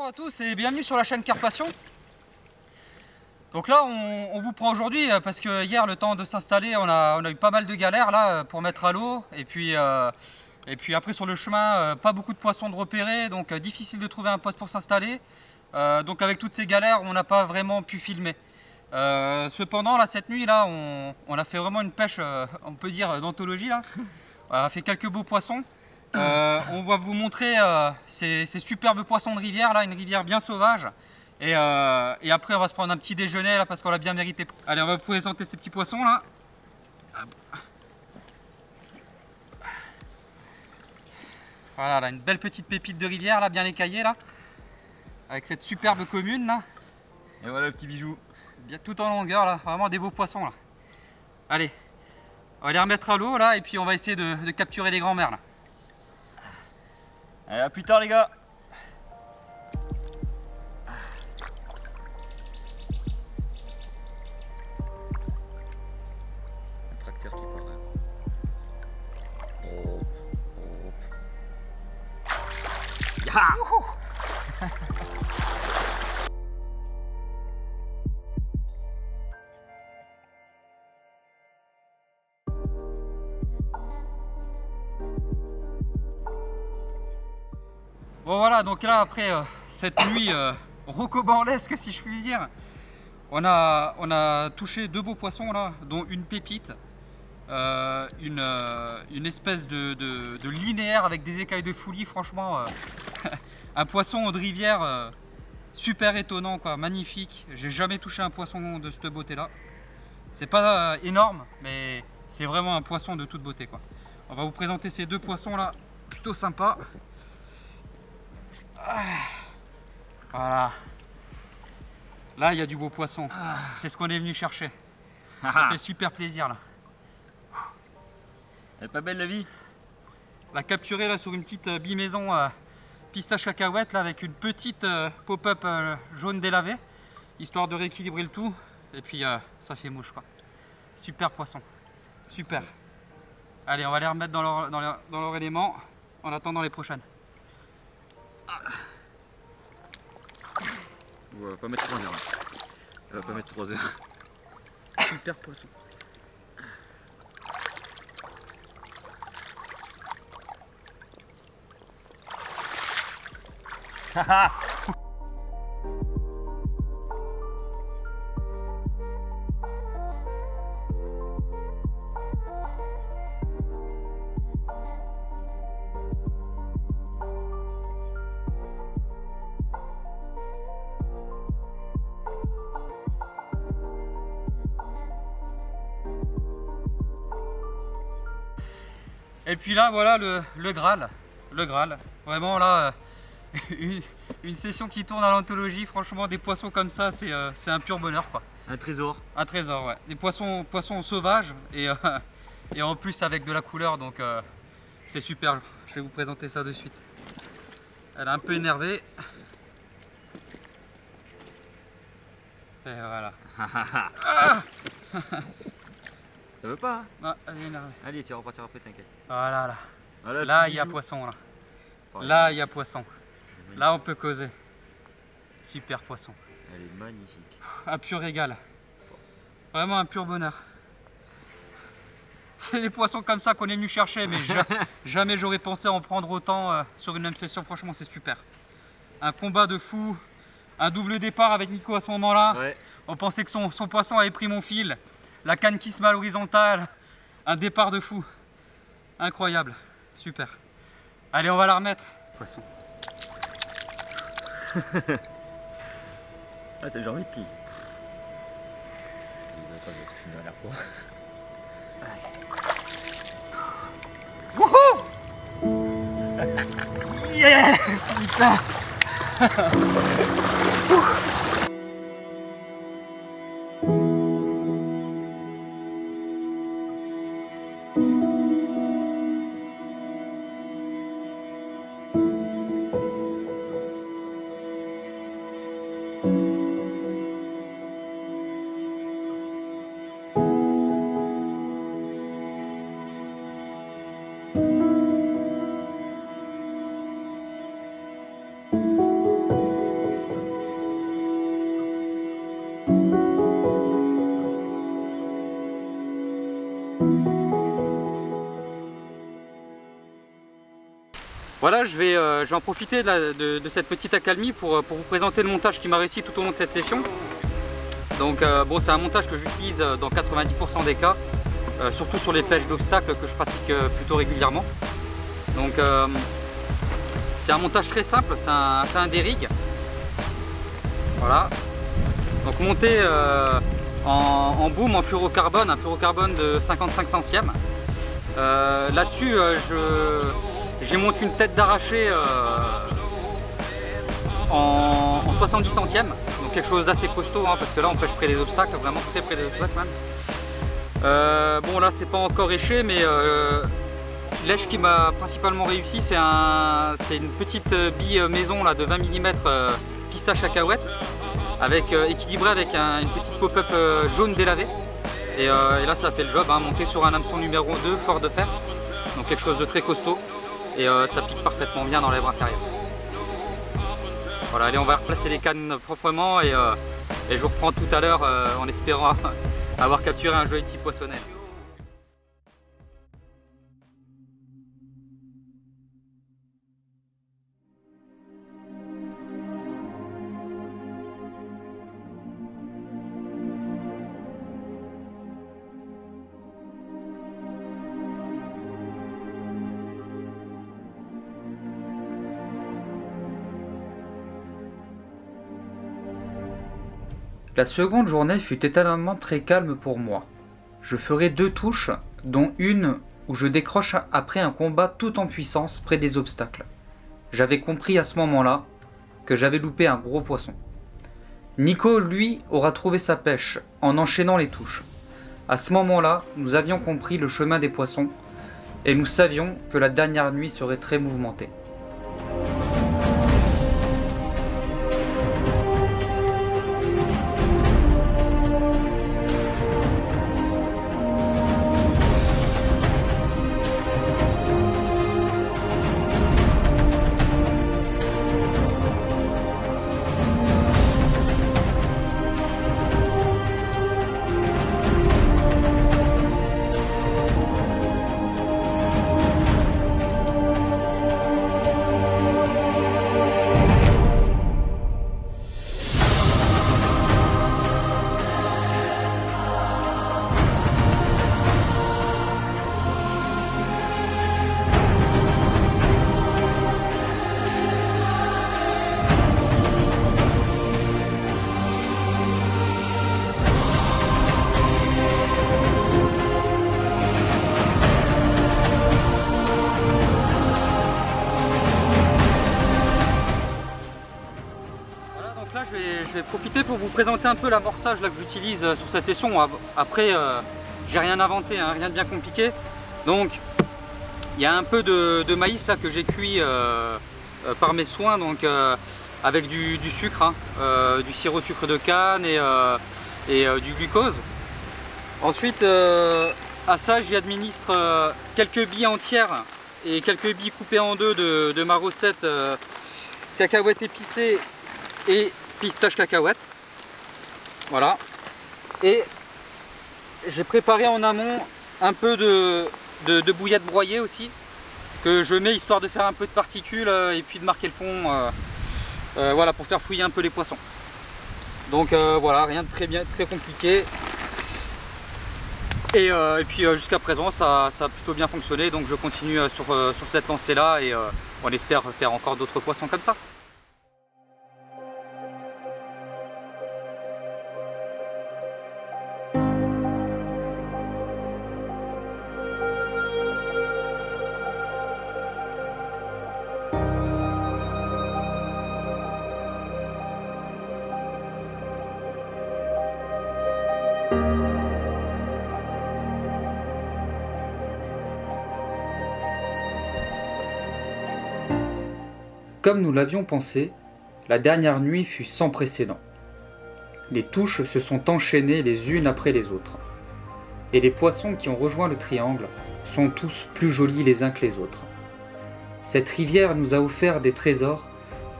à tous et bienvenue sur la chaîne Carpation. Donc là on vous prend aujourd'hui parce que hier le temps de s'installer on a eu pas mal de galères là pour mettre à l'eau et puis après sur le chemin pas beaucoup de poissons de repérer, donc difficile de trouver un poste pour s'installer. Donc avec toutes ces galères on n'a pas vraiment pu filmer. Cependant là cette nuit là on a fait vraiment une pêche on peut dire d'anthologie là. On a fait quelques beaux poissons. On va vous montrer ces superbes poissons de rivière là, une rivière bien sauvage. Et après on va se prendre un petit déjeuner là parce qu'on l'a bien mérité. Allez, on va vous présenter ces petits poissons là. Voilà là, une belle petite pépite de rivière là, bien écaillée là. Avec cette superbe commune là. Et voilà le petit bijou. Bien tout en longueur là, vraiment des beaux poissons là. Allez, on va les remettre à l'eau là et puis on va essayer de capturer les grands merles là. Allez, à plus tard les gars. Le tracteur qui passe. Hop, hop. Ya. Bon voilà, donc là après cette nuit rocambolesque si je puis dire, on a touché deux beaux poissons là, dont une pépite, une espèce de linéaire avec des écailles de fouillis, franchement un poisson de rivière super étonnant quoi, magnifique. J'ai jamais touché un poisson de cette beauté là. C'est pas énorme mais c'est vraiment un poisson de toute beauté quoi. On va vous présenter ces deux poissons là, plutôt sympas. Voilà. Là, il y a du beau poisson. C'est ce qu'on est venu chercher. Ça fait super plaisir là. Elle est pas belle la vie? La capturer là sur une petite bimaison pistache cacahuète là avec une petite pop-up jaune délavée, histoire de rééquilibrer le tout. Et puis ça fait mouche quoi. Super poisson. Super. Allez, on va les remettre dans leur élément en attendant les prochaines. On va pas mettre 3 heures. On va pas mettre 3 heures. Super poisson. Et puis là voilà le Graal, vraiment là une session qui tourne à l'anthologie, franchement des poissons comme ça c'est un pur bonheur quoi. Un trésor. Un trésor ouais, des poissons sauvages et en plus avec de la couleur donc c'est super, je vais vous présenter ça de suite. Elle est un peu énervée. Et voilà. Ça veut pas hein? Ah, elle est énervée. Allez, tu vas repartir après, t'inquiète. Voilà là. Voilà, Là il y a poisson là. Là il y a poisson. Là on peut causer. Super poisson. Elle est magnifique. Un pur régal. Vraiment un pur bonheur. C'est des poissons comme ça qu'on est venu chercher, mais jamais j'aurais pensé en prendre autant sur une même session. Franchement c'est super. Un combat de fou. Un double départ avec Nico à ce moment-là. Ouais. On pensait que son poisson avait pris mon fil. La canne qui se met à l'horizontale. Un départ de fou. Incroyable. Super. Allez, on va la remettre. Poisson. Ah, t'as déjà envie de qui? Il va pas me toucher une dernière fois. Wouhou! Yes! Putain! Voilà, je vais en profiter de cette petite accalmie pour vous présenter le montage qui m'a réussi tout au long de cette session. Donc bon, c'est un montage que j'utilise dans 90% des cas, surtout sur les pêches d'obstacles que je pratique plutôt régulièrement. Donc c'est un montage très simple, c'est un des-rigs. Voilà. Donc monté en boom, en fluorocarbone, un fluorocarbone de 55 centièmes. Là-dessus, j'ai monté une tête d'arraché en 70 centièmes, donc quelque chose d'assez costaud, hein, parce que là on pêche près des obstacles, vraiment très près des obstacles même. Bon là c'est pas encore éché, mais l'èche qui m'a principalement réussi, c'est une petite bille maison là, de 20 mm pistache cacahuète, équilibrée avec une petite pop-up jaune délavée. Et là ça fait le job, hein, monté sur un hameçon numéro 2 fort de fer, donc quelque chose de très costaud, et ça pique parfaitement bien dans les bras inférieurs. Voilà, allez, on va replacer les cannes proprement et je vous reprends tout à l'heure en espérant avoir capturé un joli petit poissonnel. La seconde journée fut étonnamment très calme pour moi. Je ferai 2 touches, dont une où je décroche après un combat tout en puissance près des obstacles. J'avais compris à ce moment-là que j'avais loupé un gros poisson. Nico, lui, aura trouvé sa pêche en enchaînant les touches. À ce moment-là, nous avions compris le chemin des poissons et nous savions que la dernière nuit serait très mouvementée. Je vais profiter pour vous présenter un peu l'amorçage que j'utilise sur cette session. Après, j'ai rien inventé, hein, rien de bien compliqué. Donc, il y a un peu de maïs là, que j'ai cuit par mes soins, donc avec du sucre, hein, du sirop de sucre de canne et du glucose. Ensuite, à ça, j'y administre quelques billes entières et quelques billes coupées en deux de ma recette cacahuètes épicées et pistache cacahuète. Voilà. Et j'ai préparé en amont un peu de bouillette broyée aussi, que je mets histoire de faire un peu de particules et puis de marquer le fond, voilà, pour faire fouiller un peu les poissons. Donc voilà, rien de très compliqué. Et puis jusqu'à présent ça a plutôt bien fonctionné, donc je continue sur cette lancée là et on espère faire encore d'autres poissons comme ça. Comme nous l'avions pensé, la dernière nuit fut sans précédent. Les touches se sont enchaînées les unes après les autres. Et les poissons qui ont rejoint le triangle sont tous plus jolis les uns que les autres. Cette rivière nous a offert des trésors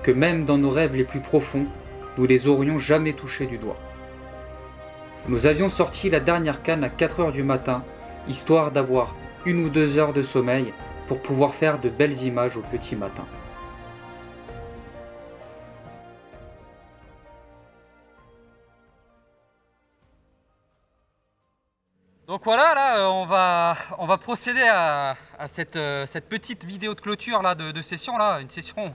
que même dans nos rêves les plus profonds, nous les aurions jamais touchés du doigt. Nous avions sorti la dernière canne à 4 h du matin, histoire d'avoir 1 ou 2 heures de sommeil pour pouvoir faire de belles images au petit matin. Donc voilà, là on va procéder à cette petite vidéo de clôture là, de session, là, une session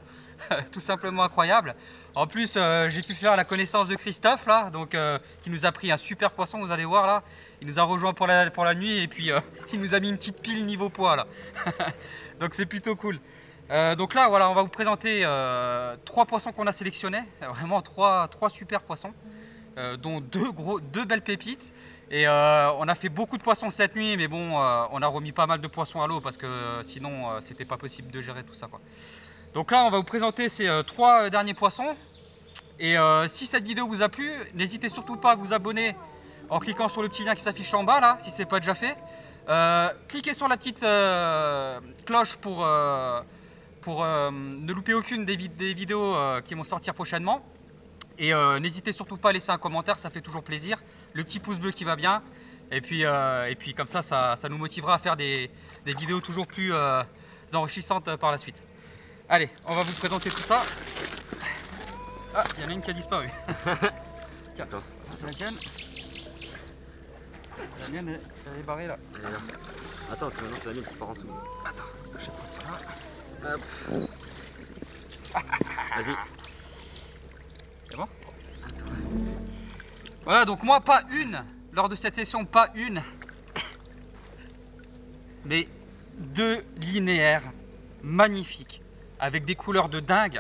tout simplement incroyable. En plus j'ai pu faire la connaissance de Christophe là, donc, qui nous a pris un super poisson, vous allez voir là. Il nous a rejoint pour la nuit et puis il nous a mis une petite pile niveau poids là. Donc c'est plutôt cool. Donc là voilà, on va vous présenter 3 poissons qu'on a sélectionnés, vraiment 3 super poissons, dont 2 belles pépites. Et on a fait beaucoup de poissons cette nuit, mais bon, on a remis pas mal de poissons à l'eau parce que sinon c'était pas possible de gérer tout ça, quoi. Donc là on va vous présenter ces 3 derniers poissons. Et si cette vidéo vous a plu, n'hésitez surtout pas à vous abonner en cliquant sur le petit lien qui s'affiche en bas là, si ce n'est pas déjà fait. Cliquez sur la petite cloche pour ne louper aucune des vidéos qui vont sortir prochainement. Et n'hésitez surtout pas à laisser un commentaire, ça fait toujours plaisir. Le petit pouce bleu qui va bien. Et puis comme ça nous motivera à faire des vidéos toujours plus enrichissantes par la suite. Allez, on va vous présenter tout ça. Ah, il y en a une qui a disparu. Tiens, ça c'est la tienne. La mienne, elle est barrée là. Attends, maintenant c'est la mienne qui part en dessous. Attends, je vais prendre ça. Hop. Vas-y. C'est bon? Voilà, donc moi pas une, lors de cette session, pas une, mais 2 linéaires magnifiques, avec des couleurs de dingue.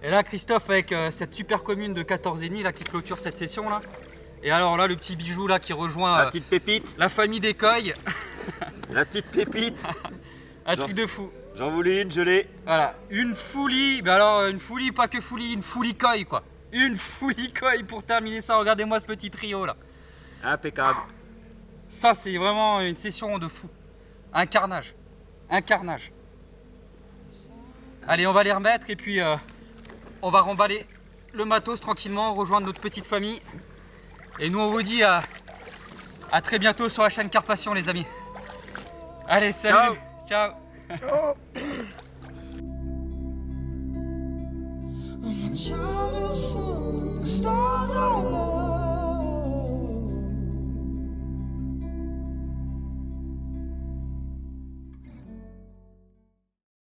Et là Christophe avec cette super commune de 14,5 là qui clôture cette session là. Et alors là le petit bijou là qui rejoint la petite pépite, la famille des coilles. La petite pépite. Un truc de fou. J'en voulais une, je l'ai. Voilà, une foulie, mais alors une foulie, pas que foulie, une foulie coille quoi. Une foulie coille pour terminer ça, regardez-moi ce petit trio là. Impeccable. Ça c'est vraiment une session de fou. Un carnage. Un carnage. Allez, on va les remettre et puis on va remballer le matos tranquillement, rejoindre notre petite famille. Et nous on vous dit à très bientôt sur la chaîne Carpation les amis. Allez, salut. Ciao. Ciao. I'm a child of sun and the stars are low.